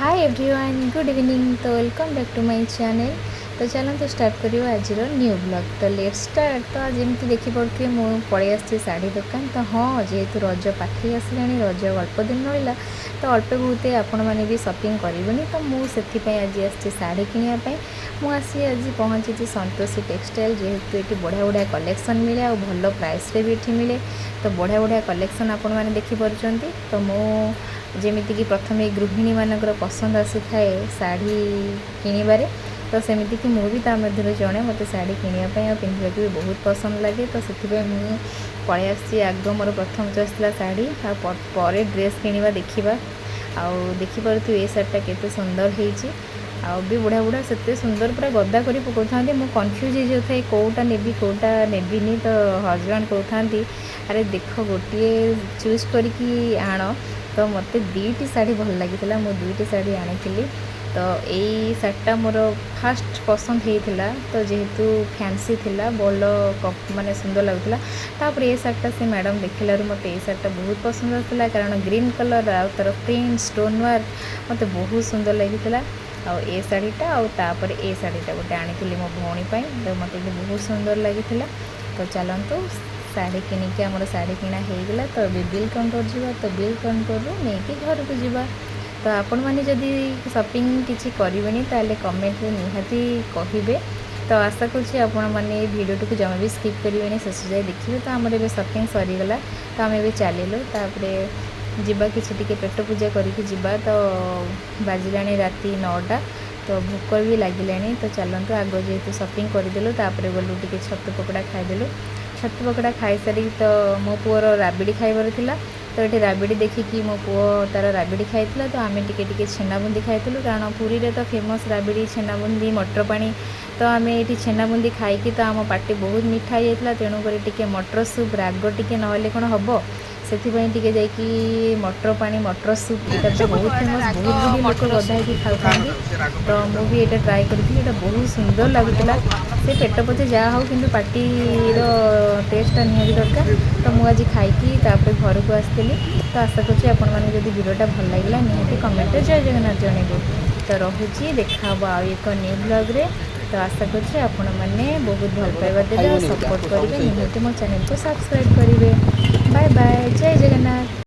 हाय everyone good evening तो welcome back to my channel. तो चलते स्टार्ट करियो आज न्यू ब्लॉग। तो लेट स्टार्ट। तो जमी देखिपे मु पलि आसी साड़ी दुकान। तो हाँ जेहेतु रज पाखे आसला रज अल्प दिन रहा तो अल्प बहुत आपण मैंने भी शॉपिंग करेंगे। तो मुझे आज आसी साड़ी किनापी मुझे आज पहुँची संतोषी टेक्सटाइल। जेहेतु ये बढ़िया बढ़िया कलेक्शन मिले और भल प्राइस रे भी ये मिले। तो बढ़िया बढ़िया कलेक्शन आपण मैंने देखिपुं। तो जमीती कि प्रथम गृहिणी मानकर पसंद आसी थाए शाढ़ी किणवे। तो सेमती कि मुझे मध्य जड़े मत शाढ़ी किणापी और पिंधा भी बहुत पसंद लगे। तो से पलि आसी आग मोर प्रथम चॉइस था शाढ़ी पर ड्रेस किणवा देखा। आउ देखिपे ये शाढ़ीटा केते सुंदर होती आउ भी बुढ़ा बुढ़ा से सुंदर पूरा गदा कर पकाते। मुझे कन्फ्यूज हो जाए कौटा नेबी कौटा नेबिनी। तो हजबैंड कहते अरे देख गोटे चूज करके आण। तो मत दुईटी शाढ़ी भल लगी मु दुईटी शाढ़ी आनी। तो यही शाढ़ीटा मोर फास्ट पसंद होता। तो जेहेतु फैंसी थिला बल माने सुंदर लगुला। तापर ये शाढ़ीटा से मैडम देखल मत ये शाढ़ीटा बहुत पसंद आसाला कारण ग्रीन कलर आ तार प्रिंट स्टोन वर्क मत बहुत सुंदर लगी। आ ये शाढ़ीटा आउर ये शाढ़ीटा गोटे आनी मो भौणी। तो मत बहुत सुंदर लगी। तो चलतु शाढ़ी किनिकी आमर शाढ़ी किणा होगा। तो बिल काउंटर जा। तो बिल काउंटर नहीं घर को जावा। तो आपण मैंने जदि शॉपिंग किसी करेंगे ताले कमेंट में निहाती कहे। तो आशा करुँच आपण मैंने वीडियो को जमा भी स्किप करेंगे शेष जाए देखिए। तो आमर ए शॉपिंग सरीगला। तो आम ए चलू जावा कि पेट पूजा करके जावा। तो बाजिला राति 9टा। तो भोक भी लगिलानी। तो चलतु आग जेहेतु शॉपिंग करदेलु गलु टे छतु पकड़ा खाईदेलु। छतु पकड़ा खाई सारी तो मो पुअर राबिड़ी खाइबार थिला। तो ये राबिड़ी देखिकी मो पुओ तार राबिड़ी खाई। तो आम टे छेनाबुंदी खाइलु कारण पुरी रे तो फेमस राबिड़ी छेनाबुंदी मटर पानी। तो आम ये छेनाबुंदी खाई तो आम पार्टी बहुत मिठा हो जाता। तेणुक मटर सूप राग टे ना कौन हम से जाकि मटर पानी मटर सूप ये तो बहुत फेमस बहुत गुड लोग गदा होगी खाऊँ। तो मुझे ये ट्राए करी बहुत सुंदर लगुला। से पेट पचे जहाँ हो कि पार्टीर टेस्टा निहाती दरकार। तो मुझे खाई घर को आसती। तो आशा करुँच आपण मैंने जब वीडियोटा भल लगे निहाती कमेंट जय जगन्नाथ जनइबे। तो रोचे देखा आउ एक न्यू ब्लॉग रे। तो आशा करुँच आपण मैंने बहुत भल पाइबा देवे और सपोर्ट करेंगे निहाती मो चैनल को सब्सक्राइब करेंगे। बाय बाय जय जगन्नाथ।